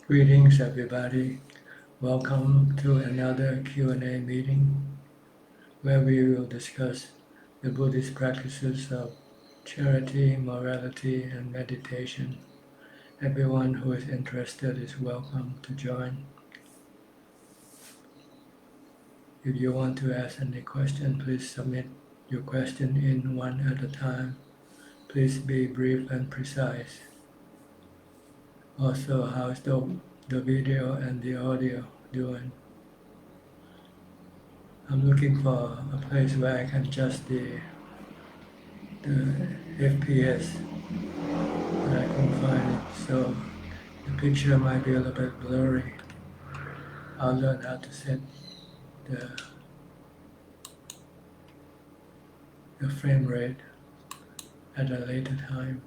Greetings, everybody. Welcome to another Q&A meeting where we will discuss the Buddhist practices of charity, morality, and meditation. Everyone who is interested is welcome to join. If you want to ask any question, please submit your question in one at a time. Please be brief and precise. Also, how's the video and the audio doing? I'm looking for a place where I can adjust the FPS, but I couldn't find it. So the picture might be a little bit blurry. I'll learn how to set the frame rate at a later time.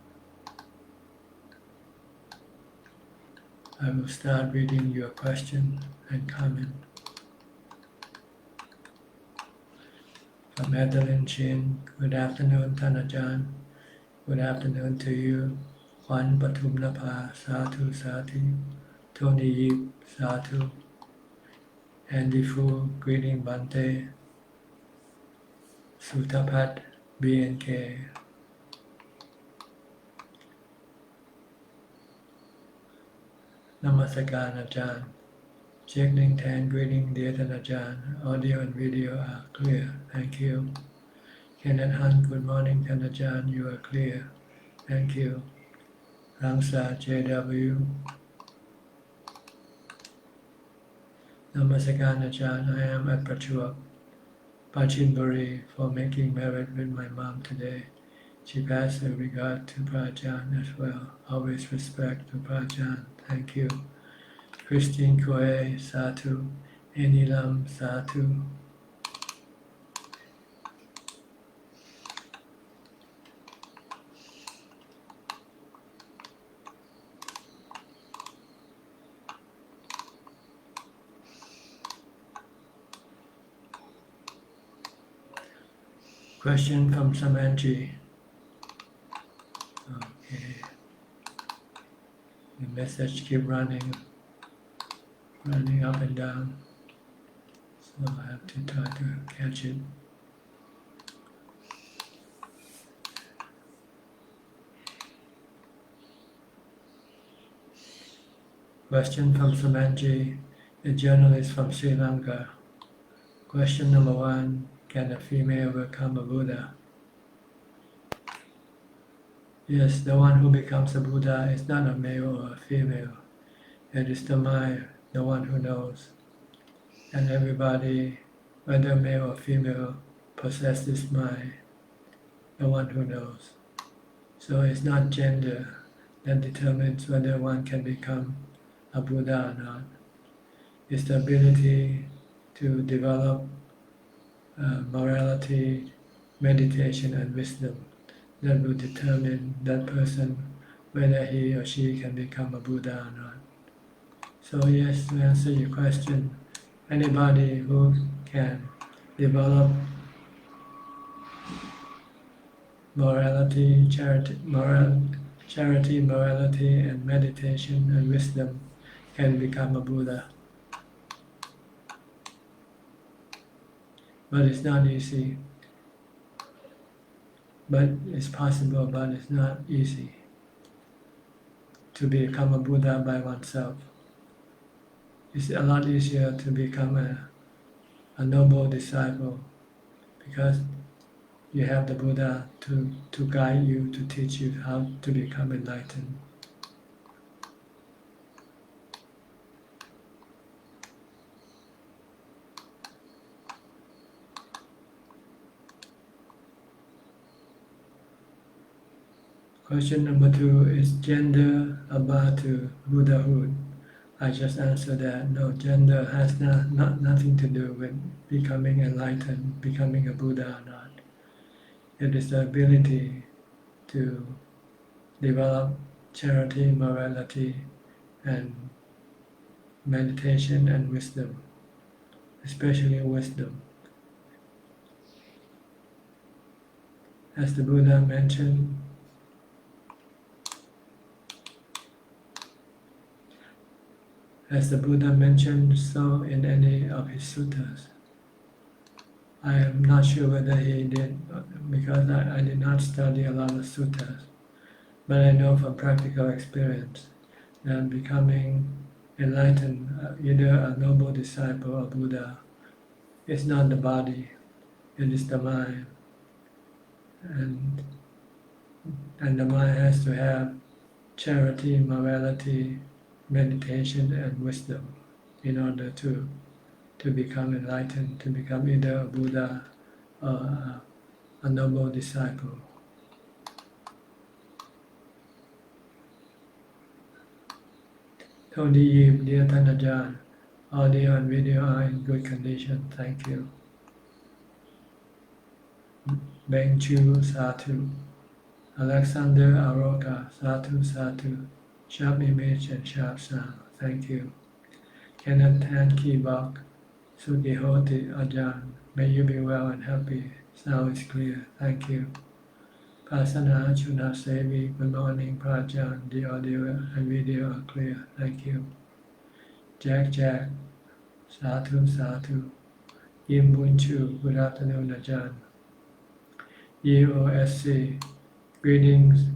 I will start reading your question and comment. From Madeline Chin, good afternoon, Ajahn. Good afternoon to you. Kwan Patum Napa, Satu Sati. Tony Yip, Satu. Andy Fu, greeting Bante. Sutapat, BNK. Namaskaran Ajahn. Checking 10, greeting dear Ajahn. Audio and video are clear. Thank you. Kenneth Hunt, good morning Ajahn. You are clear. Thank you. Rangsa JW. Namaskaran Ajahn. I am at Prachuap, Chonburi for making merit with my mom today. She passed her regard to Prajan as well. Always respect to Prajan. Thank you. Christine Koe, Satu. Enilam, Satu. Question from Samanji. Okay. The message keep running up and down. So I have to try to catch it. Question from Samanji, a journalist from Sri Lanka. Question number 1, can a female become a Buddha? Yes, the one who becomes a Buddha is not a male or a female. It is the mind, the one who knows. And everybody, whether male or female, possess this mind, the one who knows. So it's not gender that determines whether one can become a Buddha or not. It's the ability to develop morality, meditation, and wisdom that will determine that person whether he or she can become a Buddha or not. So yes, to answer your question, anybody who can develop morality, morality, and meditation and wisdom can become a Buddha. But it's not easy. But it's possible, but it's not easy to become a Buddha by oneself. It's a lot easier to become a noble disciple because you have the Buddha to guide you, to teach you how to become enlightened. Question number 2, is gender a bar to Buddhahood? I just answered that. No, gender has nothing to do with becoming enlightened, becoming a Buddha or not. It is the ability to develop charity, morality, and meditation and wisdom, especially wisdom. As the Buddha mentioned, Has the Buddha mentioned so in any of his suttas? I am not sure whether he did, because I did not study a lot of suttas. But I know from practical experience that becoming enlightened, either a noble disciple of Buddha, is not the body, it is the mind. And the mind has to have charity, morality, meditation, and wisdom in order to become enlightened, to become either a Buddha or a noble disciple. Tony Yip, dear Ajahn, audio and video are in good condition, thank you. Beng Chu, Satu. Alexander Aroka, Satu Satu. Sharp image and sharp sound, thank you. Kenneth Han Kibok, Sukihoti Ajahn, may you be well and happy. Sound is clear, thank you. Pasana Chunasevi, good morning, Prajan. The audio and video are clear, thank you. Jack, Satu Satu. Yim Bunchu, good afternoon, Ajahn. EOSC, greetings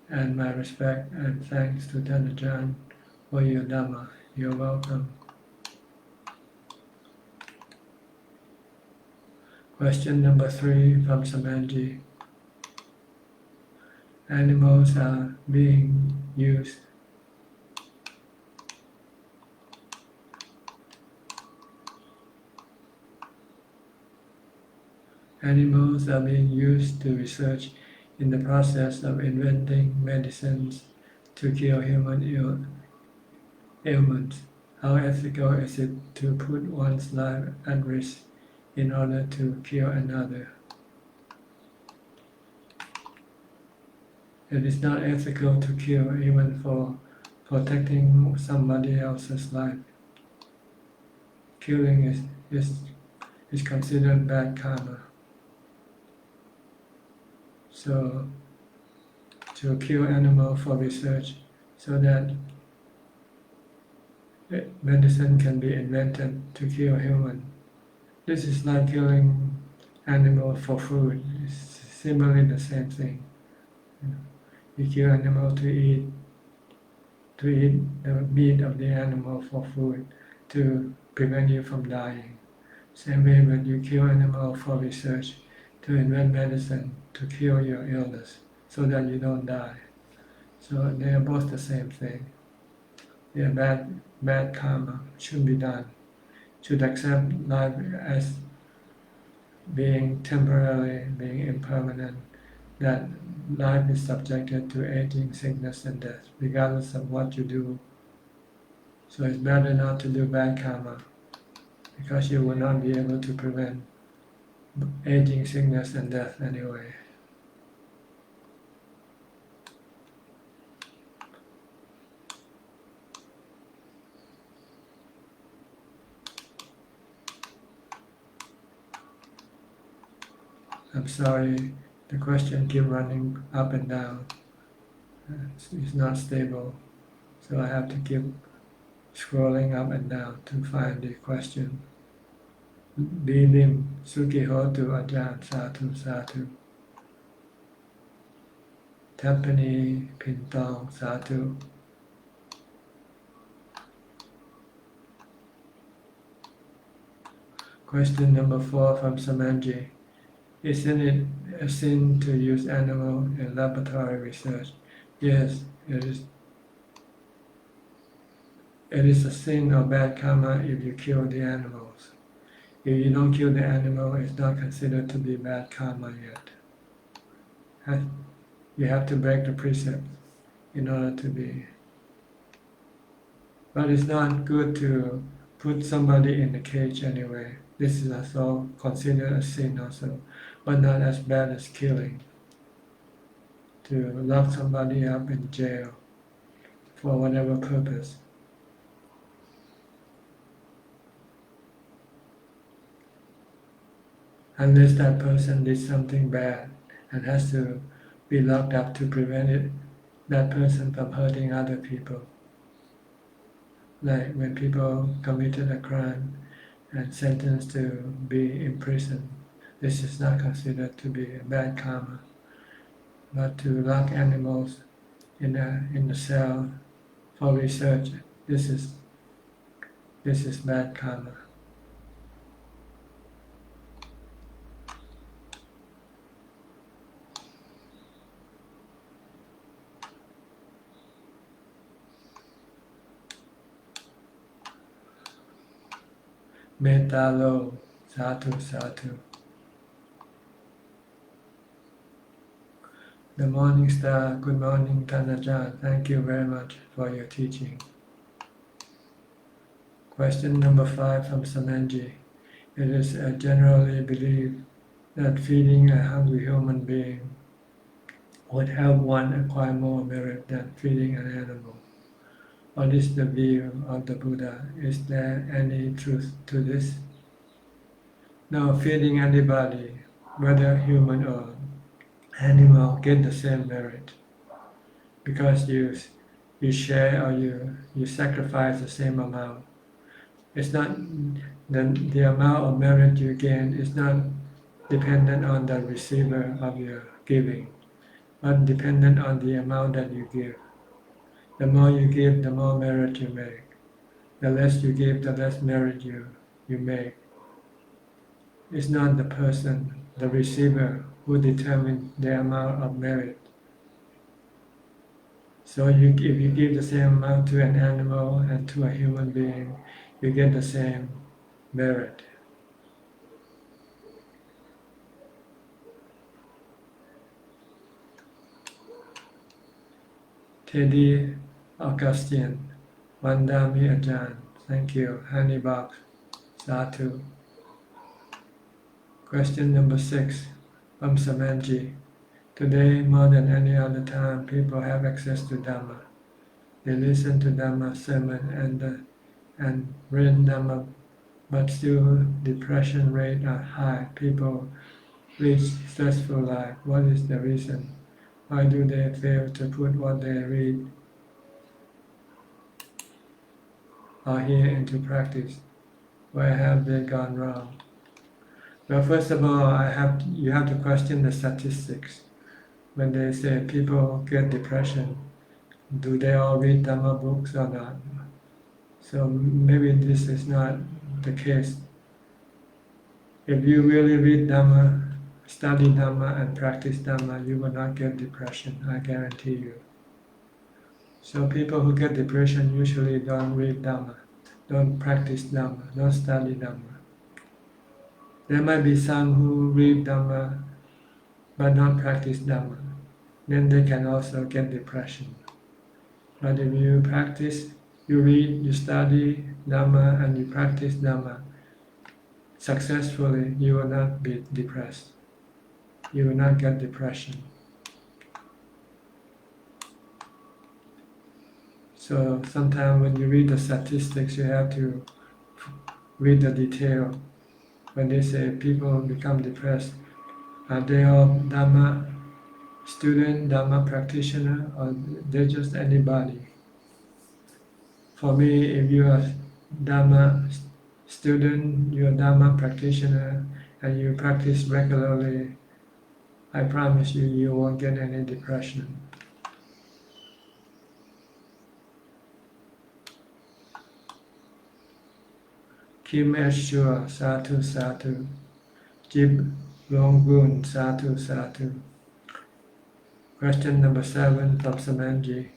and my respect and thanks to Ajahn for your Dhamma. You're welcome. Question number 3 from Samanji. Animals are being used to research in the process of inventing medicines to cure human ailments. How ethical is it to put one's life at risk in order to cure another? It is not ethical to kill even for protecting somebody else's life. Killing is considered bad karma. So, to kill animal for research so that medicine can be invented to cure human. This is like killing animal for food. It's similarly the same thing. You kill animal to eat the meat of the animal for food to prevent you from dying. Same way when you kill animal for research to invent medicine to cure your illness so that you don't die. So they are both the same thing. They are bad karma, shouldn't be done. Should accept life as being temporary, being impermanent, that life is subjected to aging, sickness, and death, regardless of what you do. So it's better not to do bad karma, because you will not be able to prevent aging, sickness, and death anyway. I'm sorry, the question keeps running up and down. It's not stable, so I have to keep scrolling up and down to find the question. Bilim, Sukihotu Ajahn, Satu Satu. Tampani Pintong, Satu. Question number 4 from Samanji. Isn't it a sin to use animal in laboratory research? Yes, it is. It is a sin or bad karma if you kill the animals. If you don't kill the animal, it's not considered to be bad karma yet. You have to break the precept in order to be. But it's not good to put somebody in the cage anyway. This is also considered a sin also, but not as bad as killing. To lock somebody up in jail for whatever purpose. Unless that person did something bad and has to be locked up to prevent that person from hurting other people. Like when people committed a crime and sentenced to be in prison, this is not considered to be a bad karma. But to lock animals in a cell for research, this is bad karma. Metta lo, sadhu sadhu. The Morning Star, good morning, Ajahn. Thank you very much for your teaching. Question number 5 from Samenji. It is generally believed that feeding a hungry human being would help one acquire more merit than feeding an animal. What is the view of the Buddha? Is there any truth to this? No, feeding anybody, whether human or animal, get the same merit because you share or you sacrifice the same amount. It's not the amount of merit you gain is not dependent on the receiver of your giving, but dependent on the amount that you give. The more you give, the more merit you make. The less you give, the less merit you make. It's not the person, the receiver, who determines the amount of merit. So if you give the same amount to an animal and to a human being, you get the same merit. Teddy Augustine, Vandami Ajahn, thank you. Honey Box, Satu. Question number 6 from Samanji. Today, more than any other time, people have access to Dhamma. They listen to Dhamma sermon and read Dhamma, but still depression rate are high. People lead stressful life. What is the reason? Why do they fail to put what they read or hear into practice? Where have they gone wrong? Well, first of all, you have to question the statistics. When they say people get depression, do they all read Dhamma books or not? So maybe this is not the case. If you really read Dhamma, study Dhamma and practice Dhamma, you will not get depression, I guarantee you. So people who get depression usually don't read Dhamma, don't practice Dhamma, don't study Dhamma. There might be some who read Dhamma but not practice Dhamma. Then they can also get depression. But if you practice, you read, you study Dhamma and you practice Dhamma successfully, you will not be depressed. You will not get depression. So sometimes when you read the statistics, you have to read the detail. When they say people become depressed, are they all Dhamma student, Dhamma practitioner, or they're just anybody? For me, if you are Dhamma student, you're a Dhamma practitioner, and you practice regularly, I promise you, you won't get any depression. Kim Eshua, Satu Satu. Jib Longgun, Satu Satu. Question number 7 from Samanji.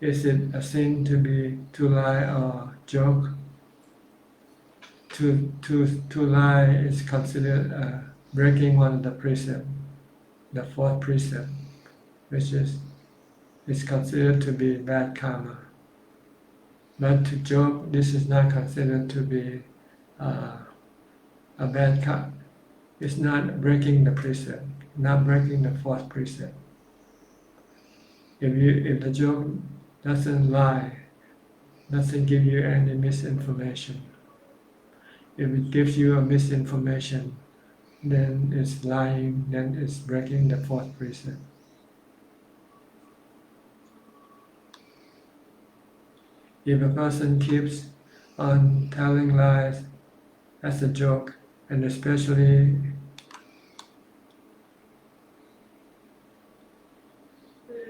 Is it a sin to lie or joke? To lie is considered breaking one of the precepts, the 4th precept, which is considered to be bad karma. But to joke, this is not considered to be a bad karma. It's not breaking the precept, not breaking the 4th precept. If the joke doesn't lie, doesn't give you any misinformation. If it gives you a misinformation, then it's lying, then it's breaking the 4th precept. If a person keeps on telling lies as a joke, and especially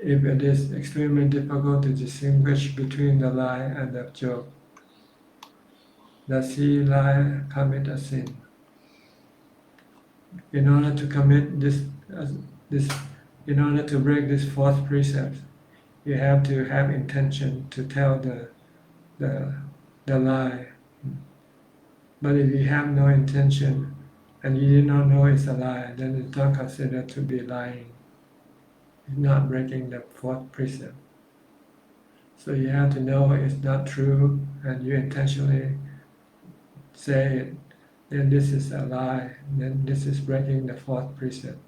if it is extremely difficult to distinguish between the lie and the joke, does he lie commit a sin? In order to commit this, in order to break this fourth precept, you have to have intention to tell the lie. But if you have no intention and you do not know it's a lie, then it's not considered to be lying. It's not breaking the fourth precept. So you have to know it's not true and you intentionally say it, then this is a lie, then this is breaking the fourth precept.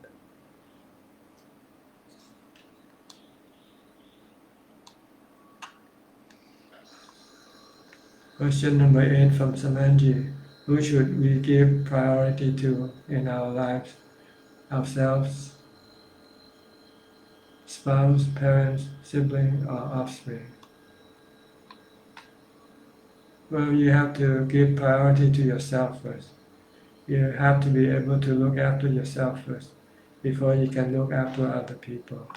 Question number 8 from Samanji. Who should we give priority to in our lives? Ourselves, spouse, parents, sibling, or offspring? Well, you have to give priority to yourself first. You have to be able to look after yourself first before you can look after other people.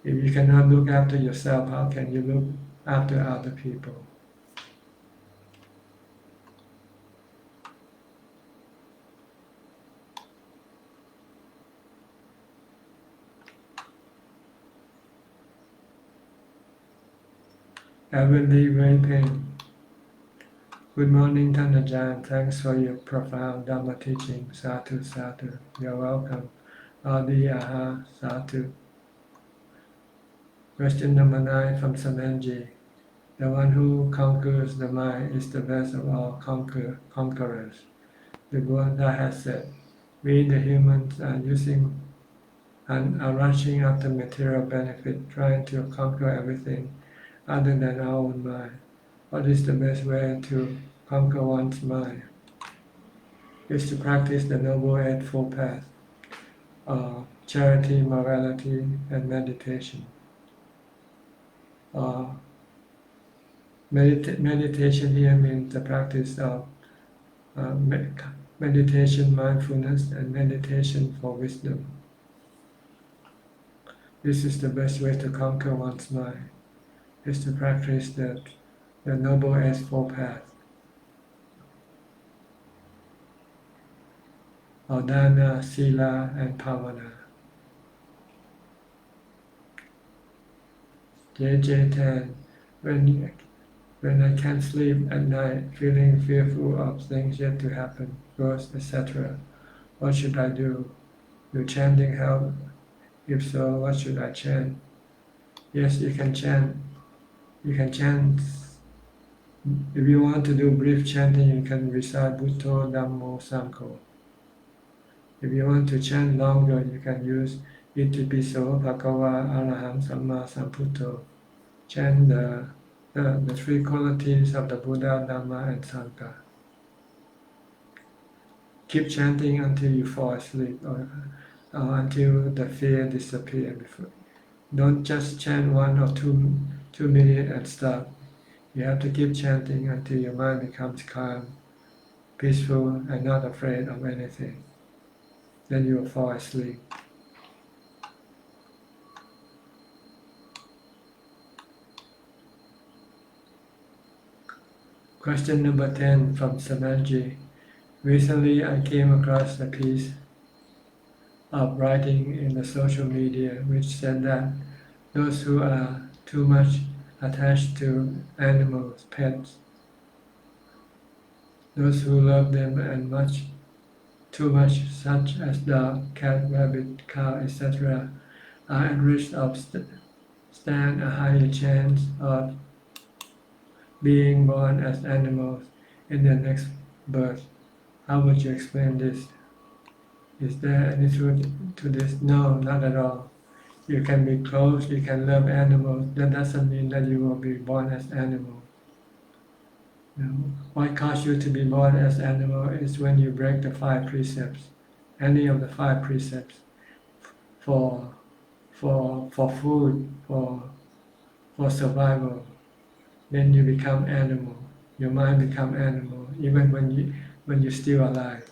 If you cannot look after yourself, how can you look after other people? Heavenly Wayping. Good morning,ท่านอาจารย์. Thanks for your profound Dhamma teaching. Sadhu, sadhu. You're welcome. Adi aha, sadhu. Question number 9 from Samanji. The one who conquers the mind is the best of all conquerors. The Buddha has said, we the humans are using and are rushing after material benefit, trying to conquer everything other than our own mind. What is the best way to conquer one's mind? Is to practice the Noble Eightfold Path, charity, morality, and meditation. Meditation here means the practice of meditation, mindfulness, and meditation for wisdom. This is the best way to conquer one's mind, is to practice the Noble Eightfold Path. Dana, Sila, and Pavana. JJ10. When I can't sleep at night, feeling fearful of things yet to happen, ghosts, etc., what should I do? Will chanting help? If so, what should I chant? Yes, you can chant. You can chant. If you want to do brief chanting, you can recite Bhutto, Dhammo, Sangho. If you want to chant longer, you can use Itipiso, Bhagava, Araham, Samma, Sambuddho. Chant the three qualities of the Buddha, Dhamma, and Sangha. Keep chanting until you fall asleep or until the fear disappears. Don't just chant 1 or 2 minutes and stop. You have to keep chanting until your mind becomes calm, peaceful, and not afraid of anything. Then you will fall asleep. Question number 10 from Samanji. Recently I came across a piece of writing in the social media which said that those who are too much attached to animals, pets, those who love them and too much, such as dog, cat, rabbit, cow, etc., are at risk of stand a higher chance of being born as animals in their next birth. How would you explain this? Is there any truth to this? No, not at all. You can be close, you can love animals. That doesn't mean that you will be born as animal. No. What causes you to be born as animal is when you break the 5 precepts, any of the 5 precepts, for food, for survival. then you become animal. Your mind become animal, even when you're still alive.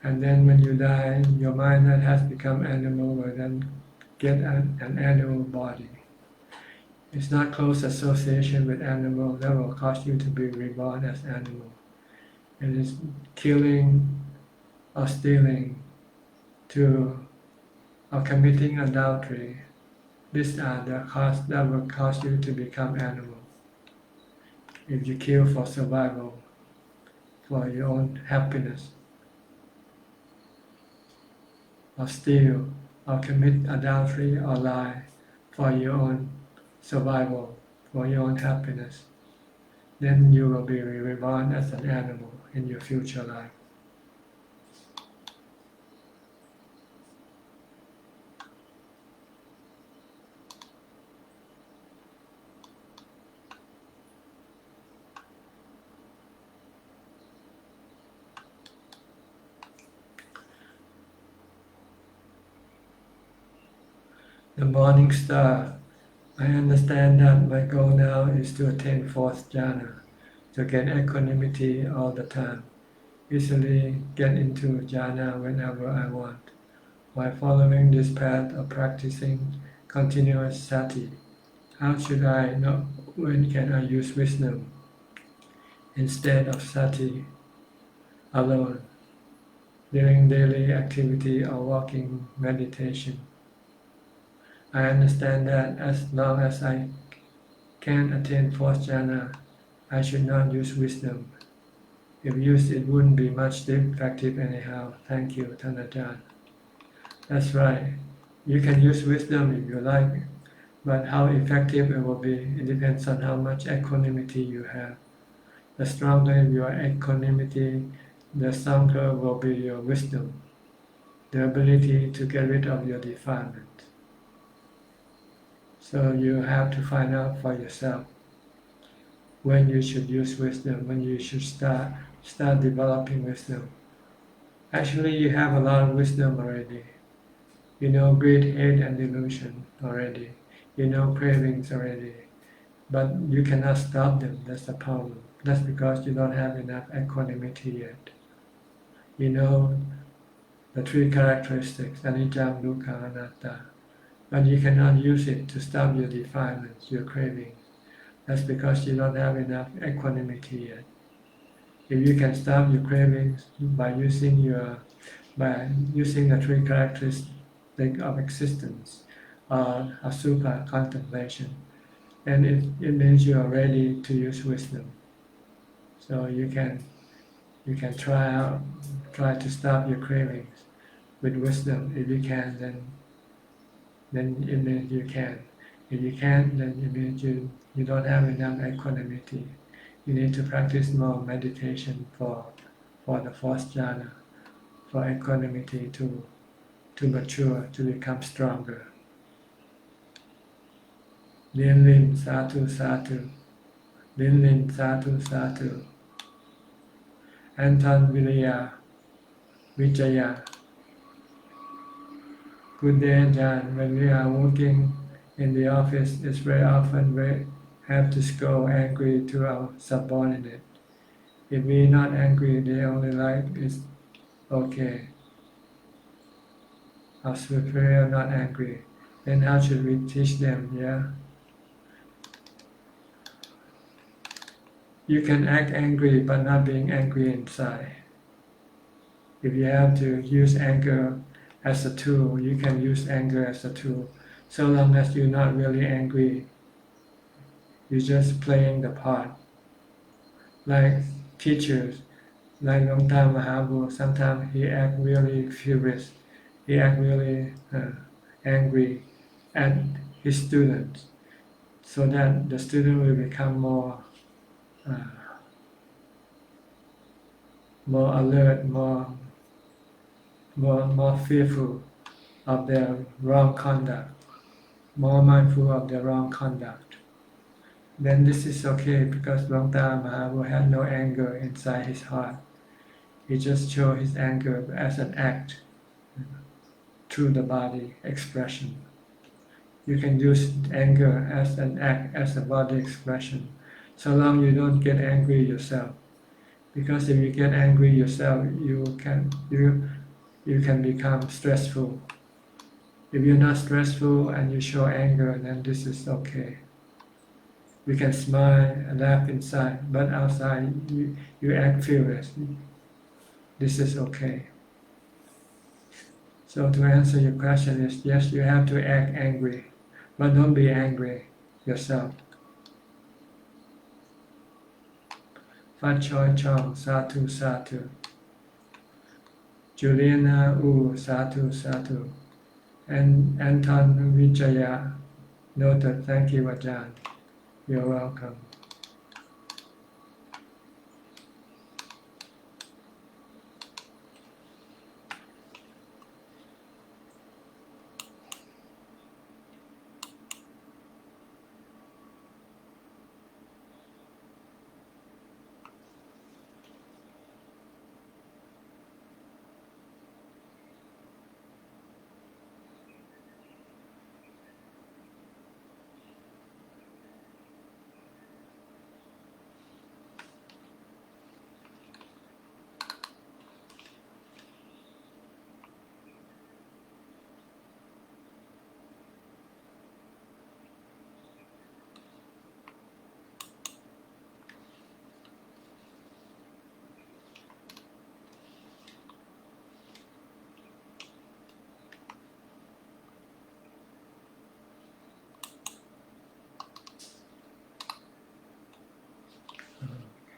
And then when you die, your mind that has become animal will then get an animal body. It's not close association with animal that will cause you to be reborn as animal. It is killing or stealing or committing adultery. These are the cause that will cause you to become animal. If you kill for survival, for your own happiness, or steal, or commit adultery or lie for your own survival, for your own happiness, then you will be reborn as an animal in your future life. The morning star. I understand that my goal now is to attain fourth jhana, to get equanimity all the time, easily get into jhana whenever I want, while following this path of practicing continuous sati. How should I know when can I use wisdom instead of sati alone during daily activity or walking meditation? I understand that as long as I can attain fourth jhana, I should not use wisdom. If used, it wouldn't be much effective anyhow. Thank you, Ajahn. That's right. You can use wisdom if you like, but how effective it will be, it depends on how much equanimity you have. The stronger your equanimity, the stronger will be your wisdom, the ability to get rid of your defilement. So you have to find out for yourself when you should use wisdom, when you should start developing wisdom. Actually, you have a lot of wisdom already. You know greed, hate, and delusion already. You know cravings already. But you cannot stop them. That's the problem. That's because you don't have enough equanimity yet. You know the three characteristics, anicca, dukkha, anatta. But you cannot use it to stop your defilements, your cravings. That's because you don't have enough equanimity yet. If you can stop your cravings by using the three characteristics of existence, asubha contemplation, then it means you are ready to use wisdom. So you can try to stop your cravings with wisdom. If you can, then it means you can. If you can't, then it means you don't have enough equanimity. You need to practice more meditation for the fourth jhana, for equanimity to mature, to become stronger. Lin Lin Satu Satu. Lin Lin Satu Satu. Anton Vilaya Vijaya. Good day, Ajahn. When we are working in the office, it's very often we have to go angry to our subordinate. If we're not angry, they only like it's okay. Our superior not angry. Then how should we teach them? Yeah. You can act angry but not being angry inside. If you have to use anger as a tool, you can use anger as a tool. So long as you're not really angry, you're just playing the part. Like teachers, like Long Time Mahabu, sometimes he act really furious. He act really angry at his students, so that the student will become more alert, more fearful of their wrong conduct, more mindful of their wrong conduct. Then this is okay because Long Time Mahabu had no anger inside his heart. He just showed his anger as an act through the body expression. You can use anger as an act, as a body expression. so long you don't get angry yourself. Because if you get angry yourself, you can become stressful. If you're not stressful and you show anger, then this is okay. We can smile and laugh inside, but outside you act furious. This is okay. So to answer your question is, yes, you have to act angry, but don't be angry yourself. Fat Choi Chong, Satu Satu. Juliana U, Satu Satu. And Anton Vijaya, noted, thank you, Ajahn. You're welcome.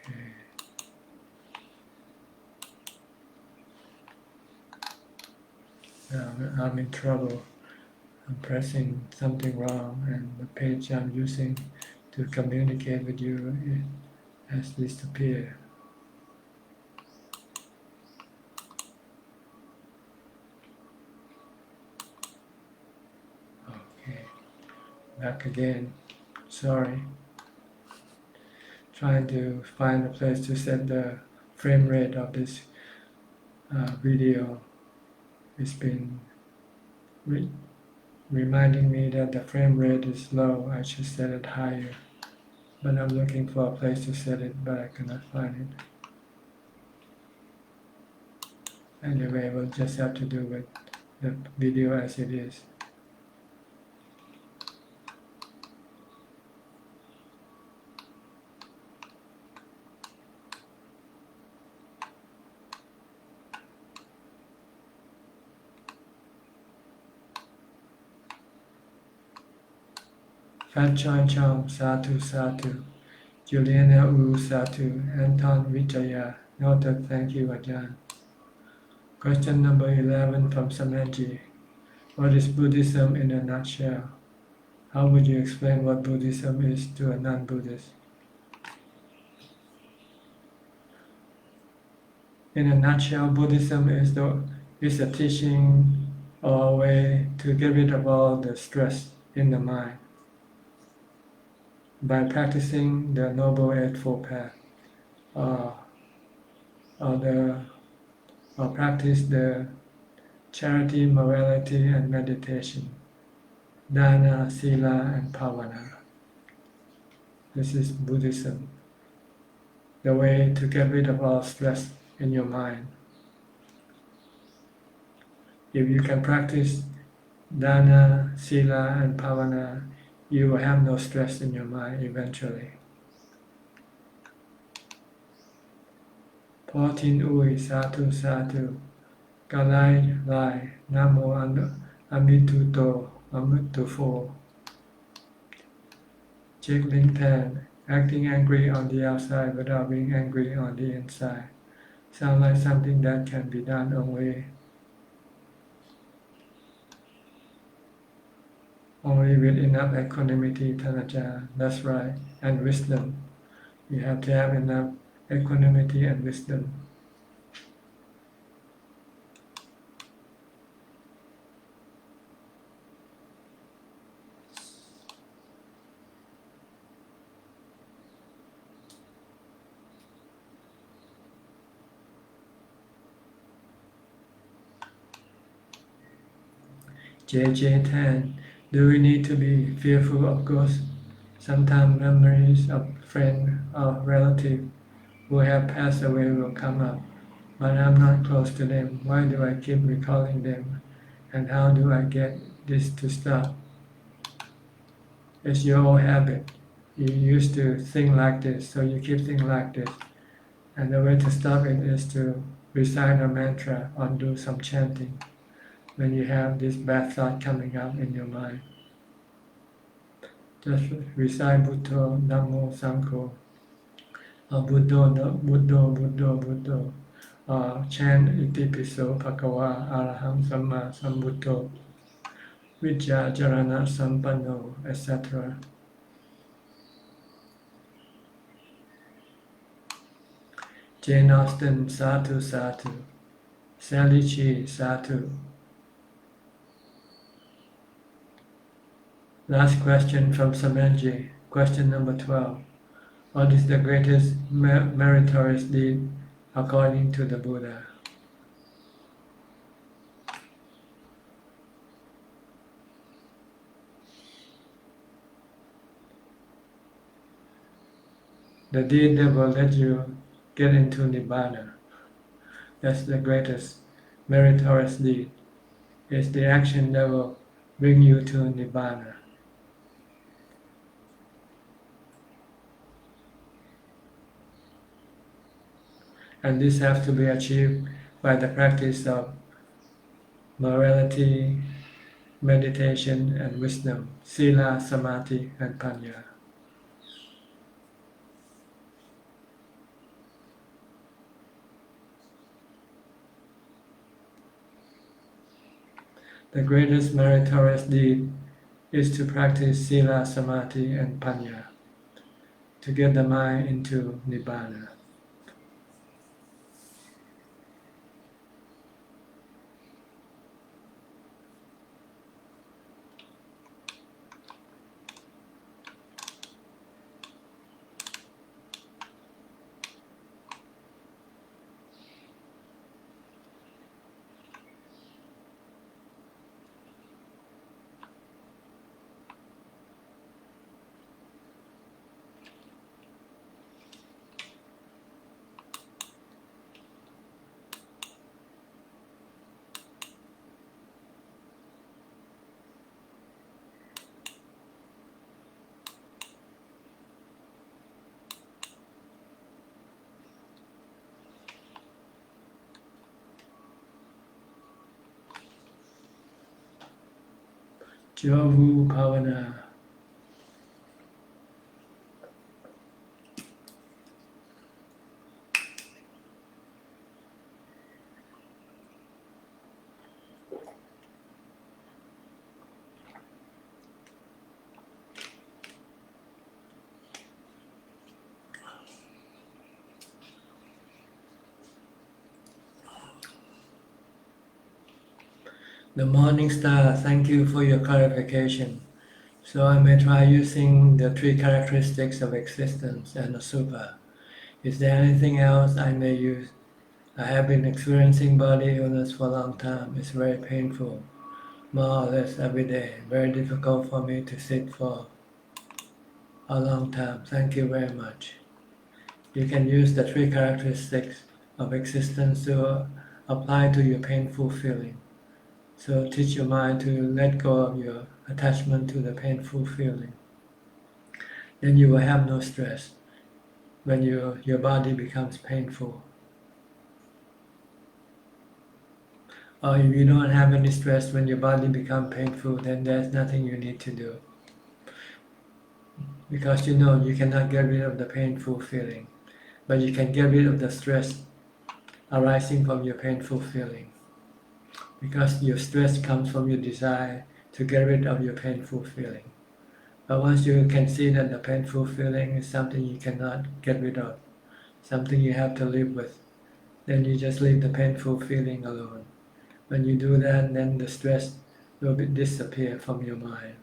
Okay. Now I'm in trouble. I'm pressing something wrong, and the page I'm using to communicate with you has disappeared. Okay, back again. Sorry. Trying to find a place to set the frame rate of this video. It's been reminding me that the frame rate is low. I should set it higher. But I'm looking for a place to set it, but I cannot find it. Anyway, we'll just have to do with the video as it is. Fat Choi Chong, Satu Satu. Juliana U, Satu. Anton Vijaya, noted, thank you, Ajahn. Question number 11 from Samanji. What is Buddhism in a nutshell? How would you explain what Buddhism is to a non-Buddhist? In a nutshell, Buddhism is a teaching or a way to get rid of all the stress in the mind by practicing the Noble Eightfold Path, or practice the charity, morality, and meditation, dana, sila, and bhavana. This is Buddhism, the way to get rid of all stress in your mind. If you can practice dana, sila, and bhavana, you will have no stress in your mind eventually. Paul Tin Ui, Satu Satu, Galai Lai, Namo Amituto, Amutufo. Jake Lin Pan, acting angry on the outside without being angry on the inside. Sound like something that can be done only with enough equanimity, Tanaja. That's right, and wisdom. You have to have enough equanimity and wisdom. JJ Tan, do we need to be fearful of ghosts Sometimes memories of friend or relative who have passed away will come up, but I'm not close to them. Why do I keep recalling them? And how do I get this to stop? It's your old habit. You used to think like this, so you keep thinking like this. And the way to stop it is to recite a mantra or do some chanting when you have this bad thought coming up in your mind. Just recite Buddho, Dhammo, Sangho, or Buddho, Buddho, Buddho, Buddho, or chant Itipiso, Bhagava, Araham, Samma, Sambuddho, Vijja, Jarana, Sampanno, etc. Jane Austen, Satu, Satu. Sally Chi, Satu. Last question from Samenji, question number 12. What is the greatest meritorious deed according to the Buddha? The deed that will let you get into Nibbana. That's the greatest meritorious deed. It's the action that will bring you to Nibbana. And this has to be achieved by the practice of morality, meditation, and wisdom, sila, samadhi, and panya. The greatest meritorious deed is to practice sila, samadhi, and panya, to get the mind into Nibbana. Jovu Bhavana. The Morning Star, thank you for your clarification. So I may try using the three characteristics of existence and a super. Is there anything else I may use? I have been experiencing body illness for a long time. It's very painful, more or less every day. Very difficult for me to sit for a long time. Thank you very much. You can use the three characteristics of existence to apply to your painful feeling. So teach your mind to let go of your attachment to the painful feeling. Then you will have no stress when your body becomes painful. Or if you don't have any stress when your body becomes painful, then there's nothing you need to do. Because you know you cannot get rid of the painful feeling, but you can get rid of the stress arising from your painful feeling. Because your stress comes from your desire to get rid of your painful feeling. But once you can see that the painful feeling is something you cannot get rid of, something you have to live with, then you just leave the painful feeling alone. When you do that, then the stress will disappear from your mind.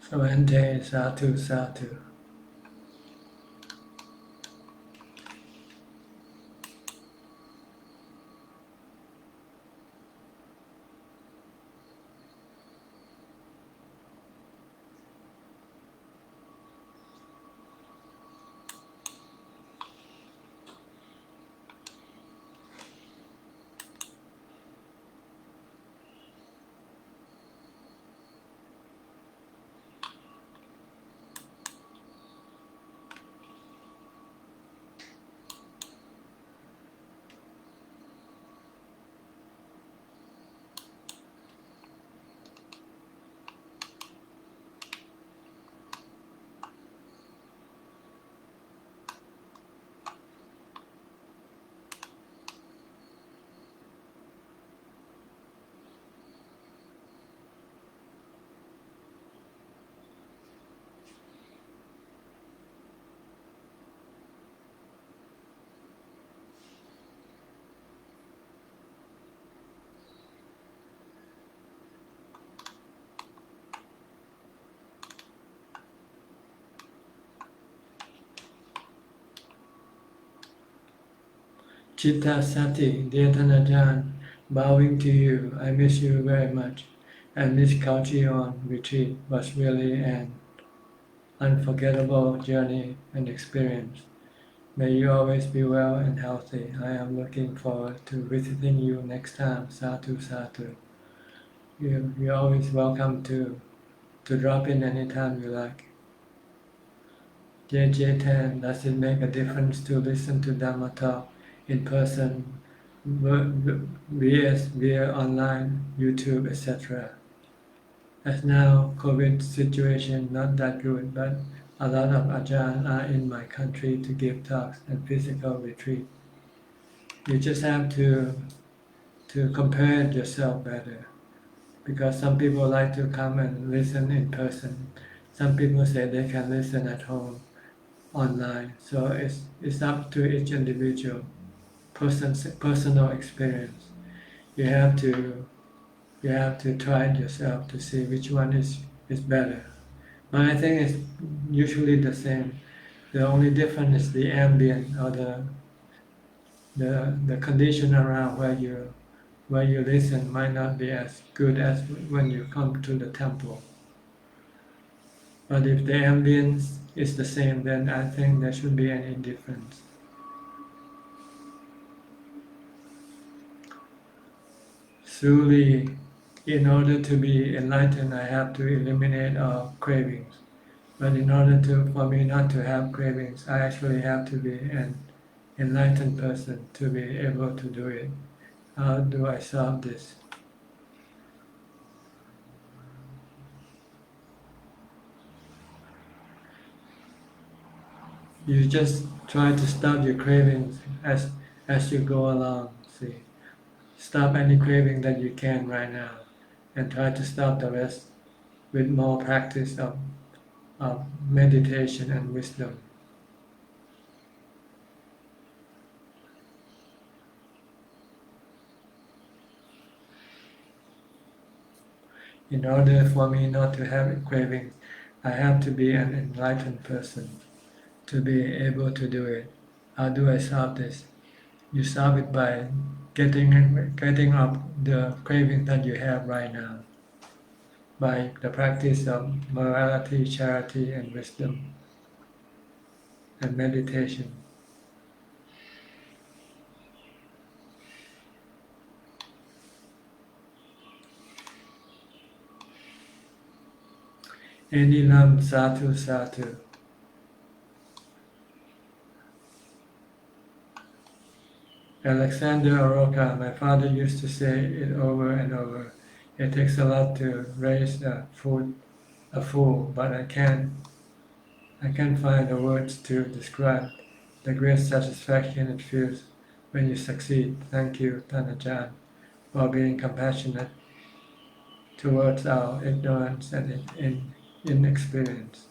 Swante Satu Satu. Chitta Sati, dear Ajahn, bowing to you, I miss you very much, and this Kauchion retreat was really an unforgettable journey and experience. May you always be well and healthy. I am looking forward to visiting you next time. Satu Satu. You're always welcome to drop in anytime you like. JJ10, does it make a difference to listen to Dhamma talk in person via online, YouTube, etc.? As now, COVID situation not that good, but a lot of Ajahn are in my country to give talks and physical retreat. You just have to compare yourself better, because some people like to come and listen in person. Some people say they can listen at home online. So it's up to each individual personal experience. You have to try it yourself to see which one is better. But I think it's usually the same. The only difference is the ambient or the condition around where you listen might not be as good as when you come to the temple. But if the ambience is the same, then I think there shouldn't be any difference. Truly, in order to be enlightened, I have to eliminate all cravings. But in order for me not to have cravings, I actually have to be an enlightened person to be able to do it. How do I solve this? You just try to stop your cravings as you go along. See, stop any craving that you can right now, and try to stop the rest with more practice of meditation and wisdom. In order for me not to have cravings, I have to be an enlightened person to be able to do it. How do I solve this? You solve it by getting up the craving that you have right now, by the practice of morality, charity, and wisdom, and meditation. Enilam Satu Satu. Alexander Oroka, my father used to say it over and over. It takes a lot to raise a fool, but I can't find the words to describe the great satisfaction it feels when you succeed. Thank you, Ajahn, for being compassionate towards our ignorance and inexperience.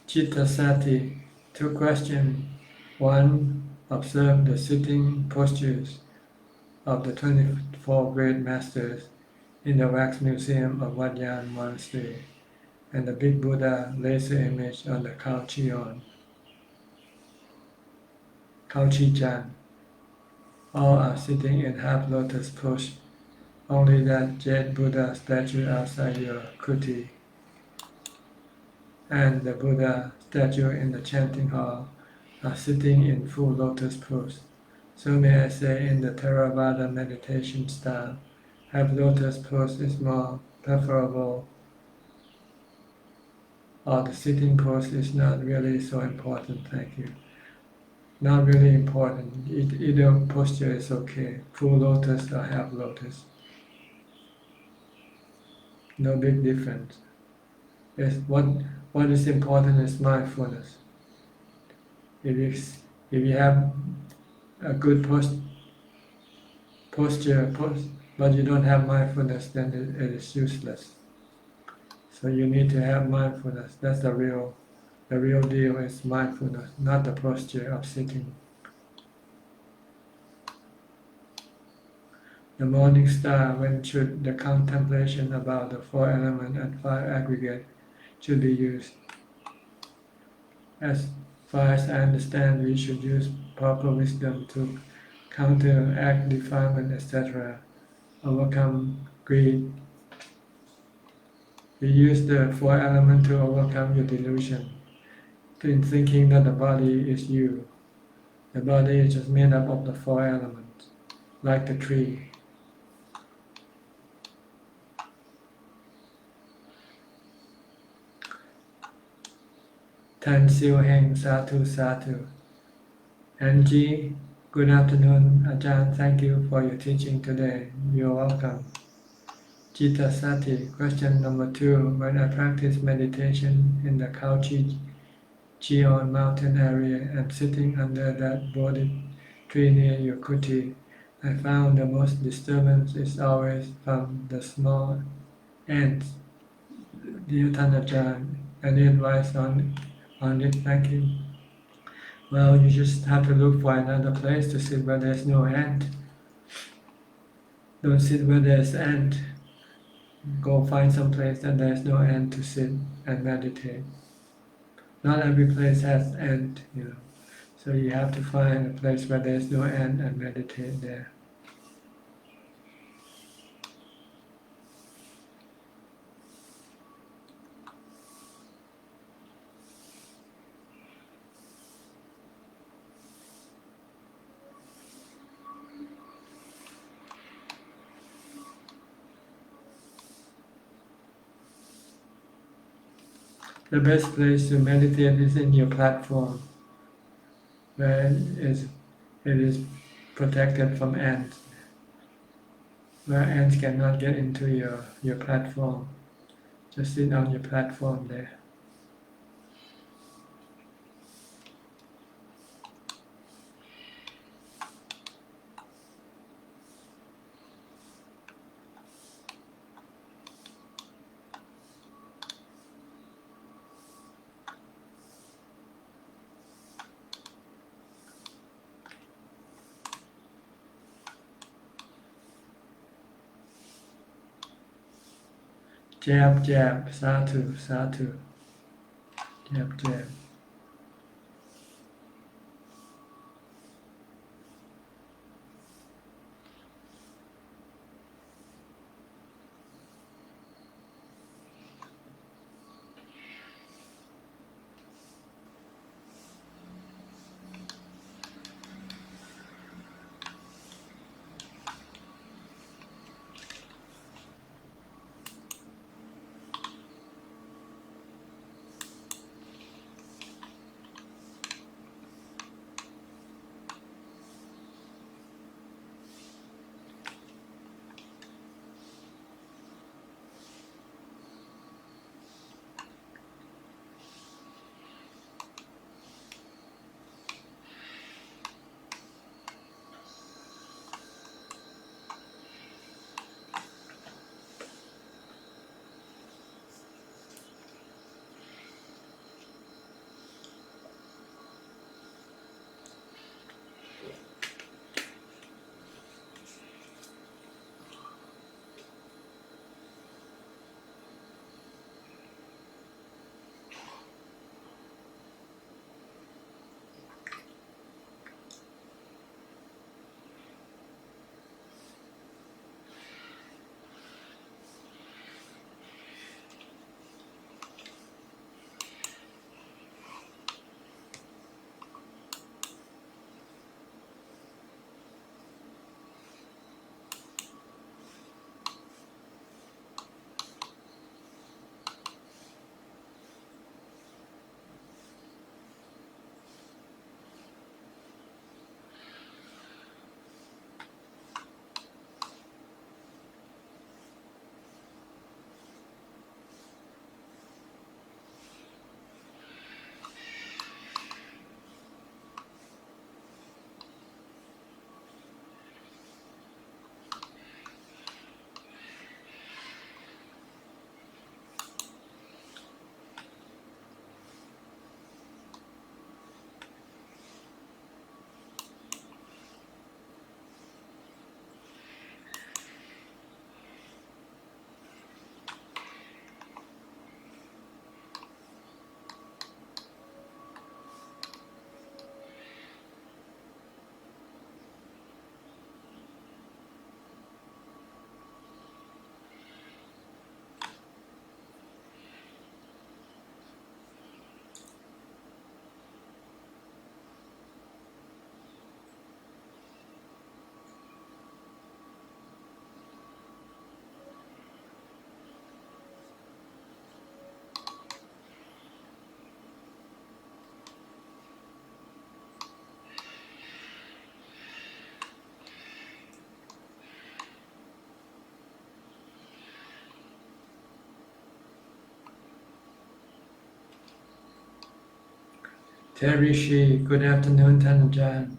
Chitta Sati. 2 questions. 1. Observe the sitting postures of the 24 great masters in the wax museum of Wat Yannasangwararam Monastery and the big Buddha laser image on the Kauchi-jan. All are sitting in half lotus pose. Only that jade Buddha statue outside your kuti and the Buddha statue in the chanting hall are sitting in full lotus pose. So may I say, in the Theravada meditation style, half lotus pose is more preferable, or the sitting pose is not really so important. Thank you. Not really important. Either posture is okay. Full lotus or half lotus. No big difference. What is important is mindfulness. If you have a good posture, but you don't have mindfulness, then it is useless. So you need to have mindfulness. That's the real deal is mindfulness, not the posture of sitting. The morning star, when should the contemplation about the 4 elements and 5 aggregate should be used? As far as I understand, we should use proper wisdom to counteract defilement, etc., overcome greed. You use the 4 elements to overcome your delusion, in thinking that the body is you. The body is just made up of the 4 elements, like the tree. Tan Siu Heng, Satu Satu. Angie, good afternoon. Ajahn, thank you for your teaching today. You're welcome. Chitta Sati, question number 2. When I practice meditation in the Kauchi-Chion mountain area and sitting under that Bodhi tree near your kuti, I found the most disturbance is always from the small ants. Dear Ajahn, any advice on it? Thank you. Well, you just have to look for another place to sit where there's no ant. Don't sit where there's ant. Go find some place that there's no ant to sit and meditate. Not every place has ant, so you have to find a place where there's no ant and meditate there. The best place to meditate is in your platform, where it is protected from ants, where ants cannot get into your platform. Just sit on your platform there. Jab, jab, sadhu, sadhu. Jab, jab. Terry Shi, good afternoon, Tan Ajahn.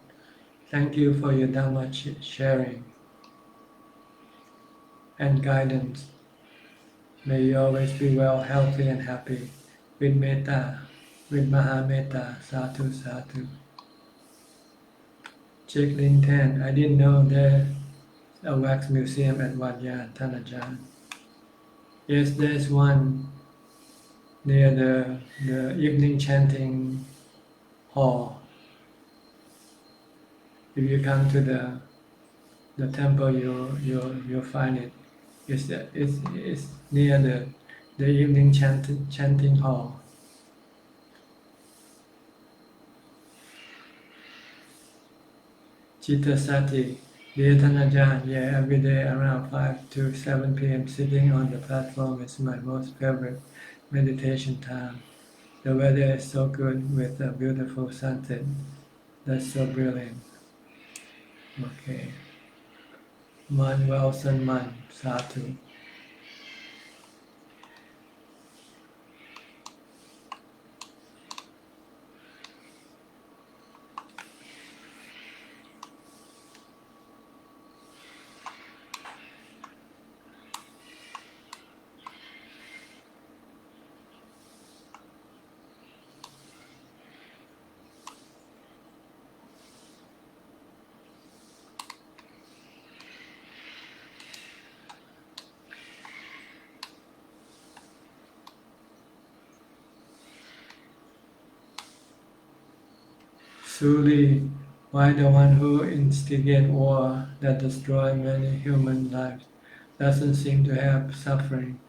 Thank you for your Dhamma sharing and guidance. May you always be well, healthy and happy. With metta, with Maha Metta, Sadhu Sadhu. Chick Lin Ten, I didn't know there's a wax museum at Wat Yan, Tan Ajahn. Yes, there's one near the evening chanting hall. If you come to the temple, you'll find it. It's near the evening chanting hall. Chitta Sati, dear Tanajan, yeah, every day around 5 to 7 p.m. sitting on the platform is my most favorite meditation time. The weather is so good with a beautiful sunset. That's so brilliant. Okay. Man Wilson Man, Satu. Suli, why the one who instigate war that destroy many human lives doesn't seem to have suffering?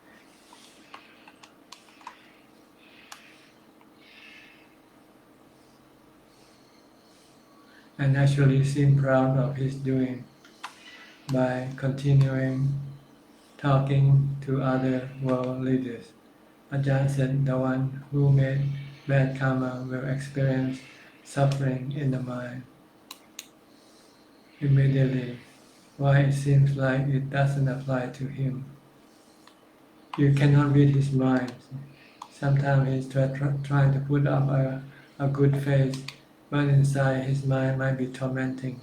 And actually seem proud of his doing by continuing talking to other world leaders. Ajahn said the one who made bad karma will experience suffering in the mind immediately. Why it seems like it doesn't apply to him. You cannot read his mind. Sometimes he's trying to put up a good face, but inside his mind might be tormenting.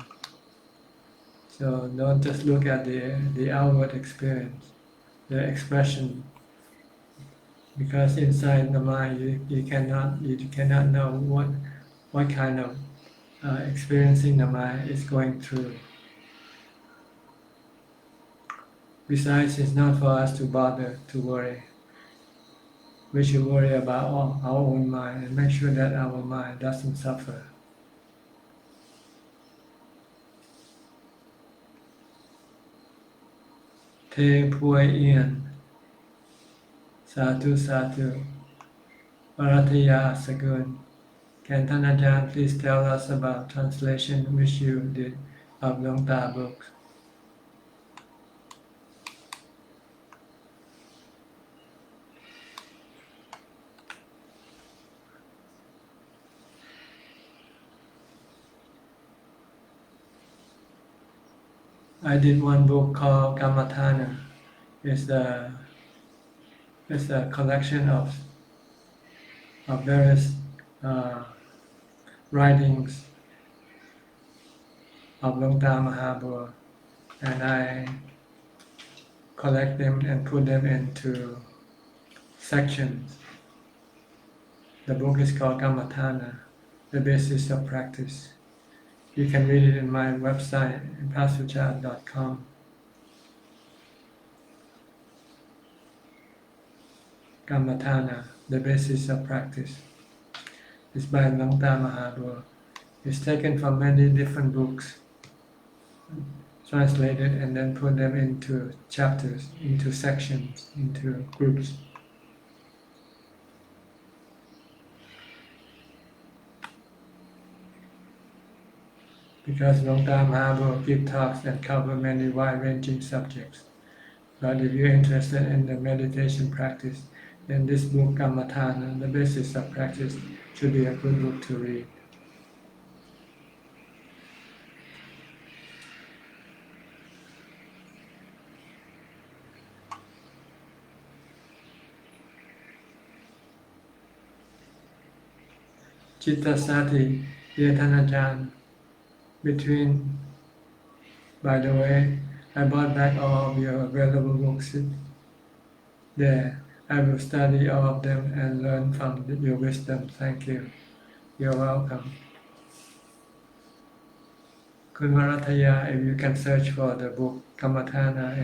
So don't just look at the outward experience, the expression, because inside the mind you cannot know what kind of experiencing the mind is going through. Besides, it's not for us to bother to worry. We should worry about our own mind and make sure that our mind doesn't suffer. Te Pui Ian, Sadhu Sadhu, Varataya Sagun. Can Tan Ajahn please tell us about translation which you did of Long Ta books? I did one book called Kammatthana. It's a collection of various writings of Long Ta Mahabua, and I collect them and put them into sections. The book is called Kammatthana, the basis of practice. You can read it in my website, suchart.com. Kammatthana, the basis of practice. It's by Long Ta Mahabua. It's taken from many different books, translated and then put them into chapters, into sections, into groups. Because Long Ta Mahabua gives talks and cover many wide-ranging subjects. But if you're interested in the meditation practice, then this book, Kammatthana, the basis of practice, should be a good book to read. Chittasati, dear Ajahn, by the way, I bought back all of your available books there. I will study all of them and learn from your wisdom. Thank you. You're welcome. Kun Varataya, if you can search for the book Kammatthana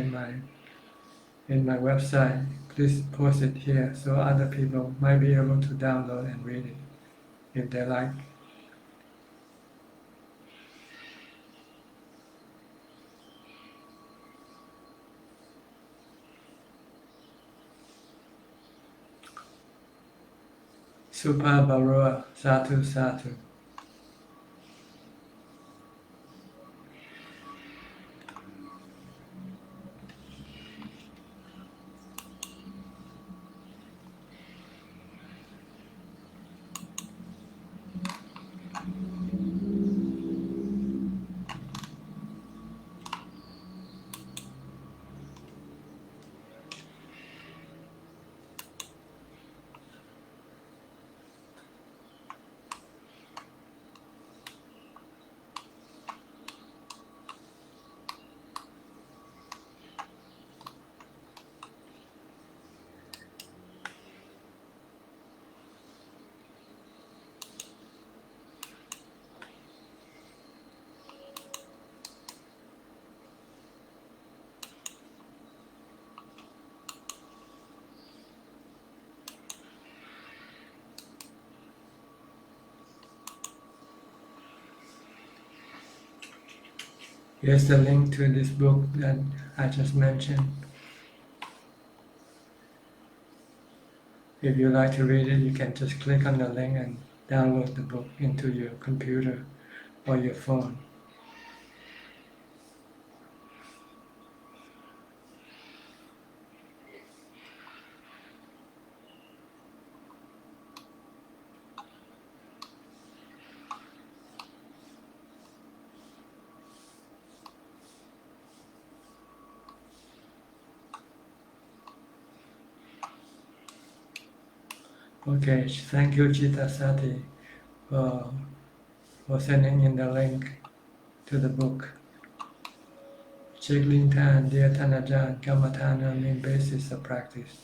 in my website, please post it here so other people might be able to download and read it if they like. Supa Barua, Satu Satu. Here's the link to this book that I just mentioned. If you like to read it, you can just click on the link and download the book into your computer or your phone. Okay, thank you Chittasati for sending in the link to the book. Chikling dear Tanajan, Kammatthana mean basis of practice.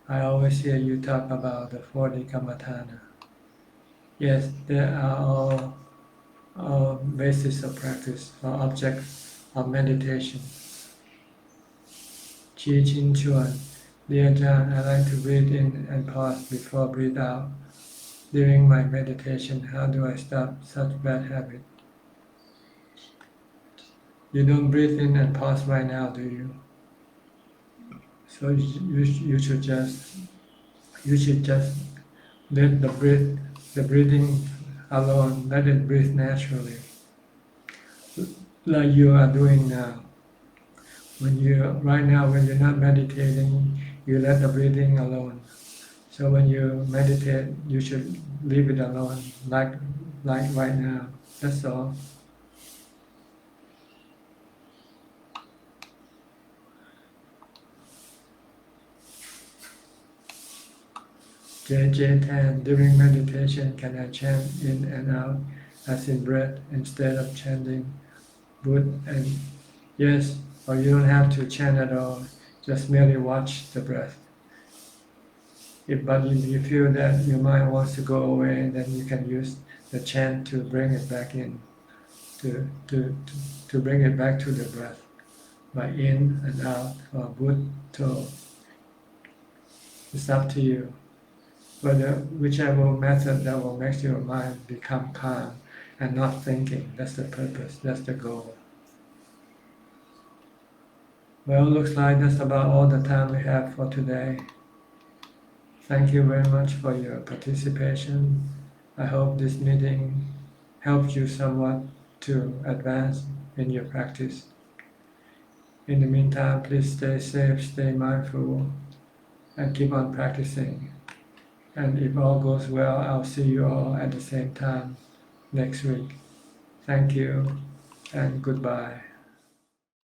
I always hear you talk about the 40 Kammatthana. Yes, they are all basis of practice or objects of meditation. Chi Chin Chuan, dear Ajahn, I like to breathe in and pause before breathe out. During my meditation, how do I stop such bad habit? You don't breathe in and pause right now, do you? So you should just let the breathing alone, let it breathe naturally, like you are doing now. Right now, when you're not meditating, you let the breathing alone. So when you meditate, you should leave it alone, like right now. That's all. JJ Tan, during meditation, can I chant in and out as in breath instead of chanting Bud? And yes, or you don't have to chant at all, just merely watch the breath. But if you feel that your mind wants to go away, then you can use the chant to bring it back in, to bring it back to the breath, by in and out, or Bud to. It's up to you. Whichever method that will make your mind become calm and not thinking, that's the purpose, that's the goal. Well, looks like that's about all the time we have for today. Thank you very much for your participation. I hope this meeting helped you somewhat to advance in your practice. In the meantime, please stay safe, stay mindful, and keep on practicing. And if all goes well, I'll see you all at the same time next week. Thank you and goodbye.